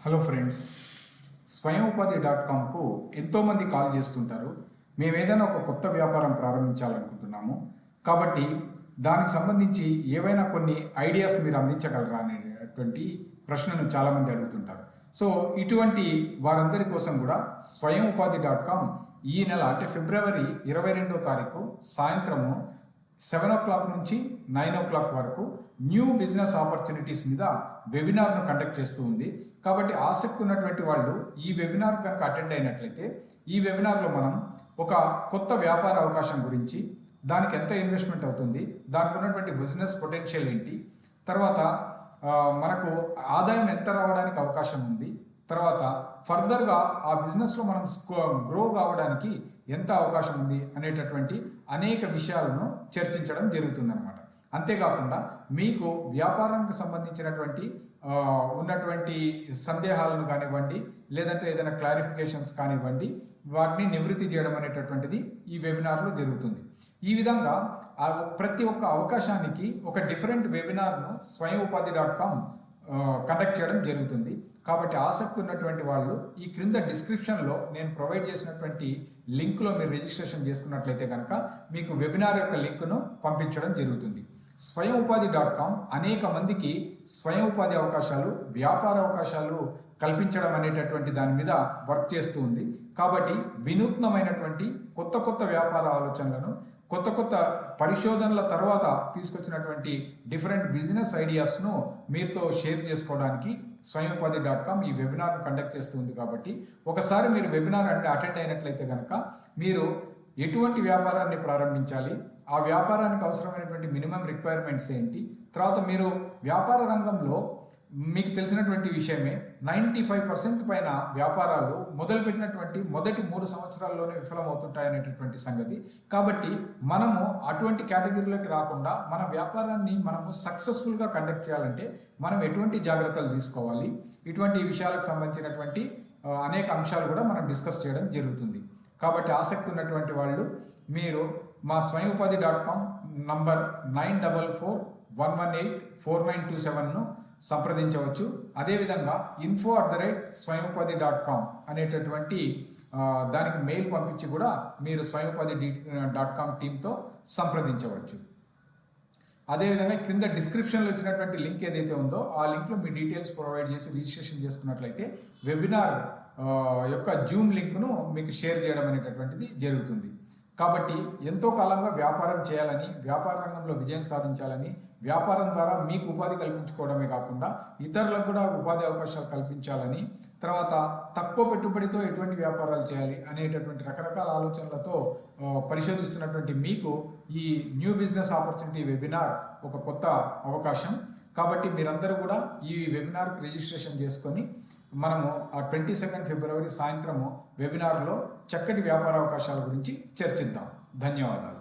Hello friends, స్వయం ఉపాధి .comకు ఎంతోమంది కాల్ చేస్తుంటారు. మేము ఏదైనా ఒక కొత్త వ్యాపారం ప్రారంభించాలనుకుంటున్నాము, కాబట్టి దానికి సంబంధించి ఏవైనా కొన్ని ఐడియాస్ మీరు అందించగలరా అనేటువంటి ప్రశ్నను చాలామంది అడుగుతుంటారు. సో ఇటువంటి వారందరి కోసం కూడా స్వయం ఉపాధి .com ఈ నెల అంటే ఫిబ్రవరి 22వ తారీఖు సాయంత్రము 7 నుంచి 9 వరకు న్యూ బిజినెస్ ఆపర్చునిటీస్ మీద వెబినార్ను కండక్ట్ చేస్తూ ఉంది. కాబట్టి ఆసక్తి ఉన్నటువంటి వాళ్ళు ఈ వెబినార్ కనుక అటెండ్ అయినట్లయితే ఈ వెబినార్లో మనం ఒక కొత్త వ్యాపార అవకాశం గురించి, దానికి ఎంత ఇన్వెస్ట్మెంట్ అవుతుంది, దానికి ఉన్నటువంటి బిజినెస్ పొటెన్షియల్ ఏంటి, తర్వాత మనకు ఆదాయం ఎంత రావడానికి అవకాశం ఉంది, తర్వాత ఫర్దర్గా ఆ బిజినెస్లో మనం గ్రో కావడానికి ఎంత అవకాశం ఉంది అనేటటువంటి అనేక విషయాలను చర్చించడం జరుగుతుందన్నమాట. అంతేకాకుండా మీకు వ్యాపారానికి సంబంధించినటువంటి ఉన్నటువంటి సందేహాలను కానివ్వండి, లేదంటే ఏదైనా క్లారిఫికేషన్స్ కానివ్వండి, వాటిని నివృత్తి చేయడం అనేటటువంటిది ఈ వెబినార్లో జరుగుతుంది. ఈ విధంగా ప్రతి ఒక్క అవకాశానికి ఒక డిఫరెంట్ వెబినార్ను స్వయం ఉపాధి .com కండక్ట్ చేయడం జరుగుతుంది. కాబట్టి ఆసక్తి ఉన్నటువంటి వాళ్ళు ఈ క్రింద డిస్క్రిప్షన్లో నేను ప్రొవైడ్ చేసినటువంటి లింక్లో మీరు రిజిస్ట్రేషన్ చేసుకున్నట్లయితే కనుక మీకు వెబినార్ యొక్క లింక్ను పంపించడం జరుగుతుంది. స్వయం ఉపాధి .com అనేక మందికి స్వయం ఉపాధి అవకాశాలు, వ్యాపార అవకాశాలు కల్పించడం అనేటటువంటి దాని మీద వర్క్ చేస్తూ ఉంది. కాబట్టి వినూత్నమైనటువంటి కొత్త వ్యాపార ఆలోచనలను, కొత్త పరిశోధనల తర్వాత తీసుకొచ్చినటువంటి డిఫరెంట్ బిజినెస్ ఐడియాస్ను మీతో షేర్ చేసుకోవడానికి స్వయం ఉపాధి .com ఈ వెబినార్ను కండక్ట్ చేస్తుంది. కాబట్టి ఒకసారి మీరు వెబినార్ అటెండ్ అయినట్లయితే కనుక మీరు ఎటువంటి వ్యాపారాన్ని ప్రారంభించాలి, ఆ వ్యాపారానికి అవసరమైనటువంటి మినిమం రిక్వైర్మెంట్స్ ఏంటి, తర్వాత మీరు వ్యాపార రంగంలో మీకు తెలిసినటువంటి విషయమే 95% పైన వ్యాపారాలు మొదలుపెట్టినటువంటి మొదటి 3 సంవత్సరాల్లోనే విఫలమవుతుంటాయనేటటువంటి సంగతి. కాబట్టి మనము అటువంటి కేటగిరీలోకి రాకుండా మన వ్యాపారాన్ని మనము సక్సెస్ఫుల్గా కండక్ట్ చేయాలంటే మనం ఎటువంటి జాగ్రత్తలు తీసుకోవాలి, ఇటువంటి విషయాలకు సంబంధించినటువంటి అనేక అంశాలు కూడా మనం డిస్కస్ చేయడం జరుగుతుంది. కాబట్టి ఆసక్తి ఉన్నటువంటి వాళ్ళు మీరు మా స్వయం ఉపాధి .com నంబర్ 9441184927ను సంప్రదించవచ్చు. అదేవిధంగా info@swayamupadi.com అనేటటువంటి దానికి మెయిల్ పంపించి కూడా మీరు స్వయం ఉపాధి .com టీంతో సంప్రదించవచ్చు. అదేవిధంగా క్రింద డిస్క్రిప్షన్లో ఇచ్చినటువంటి లింక్ ఏదైతే ఉందో ఆ లింక్లో మీ డీటెయిల్స్ ప్రొవైడ్ చేసి రిజిస్ట్రేషన్ చేసుకున్నట్లయితే వెబినార్ యొక్క జూమ్ లింక్ను మీకు షేర్ చేయడం అనేటటువంటిది జరుగుతుంది. కాబట్టి ఎంతో కాలంగా వ్యాపారం చేయాలని, వ్యాపార రంగంలో విజయం సాధించాలని, వ్యాపారం ద్వారా మీకు ఉపాధి కల్పించుకోవడమే కాకుండా ఇతరులకు కూడా ఉపాధి అవకాశాలు కల్పించాలని, తర్వాత తక్కువ పెట్టుబడితో ఎటువంటి వ్యాపారాలు చేయాలి అనేటటువంటి రకరకాల ఆలోచనలతో పరిశోధిస్తున్నటువంటి మీకు ఈ న్యూ బిజినెస్ ఆపర్చునిటీ వెబినార్ ఒక కొత్త అవకాశం. కాబట్టి మీరందరూ కూడా ఈ వెబినార్కి రిజిస్ట్రేషన్ చేసుకొని మనము ఆ 22 ఫిబ్రవరి సాయంత్రము వెబినార్లో చక్కటి వ్యాపార అవకాశాల గురించి చర్చిద్దాం. ధన్యవాదాలు.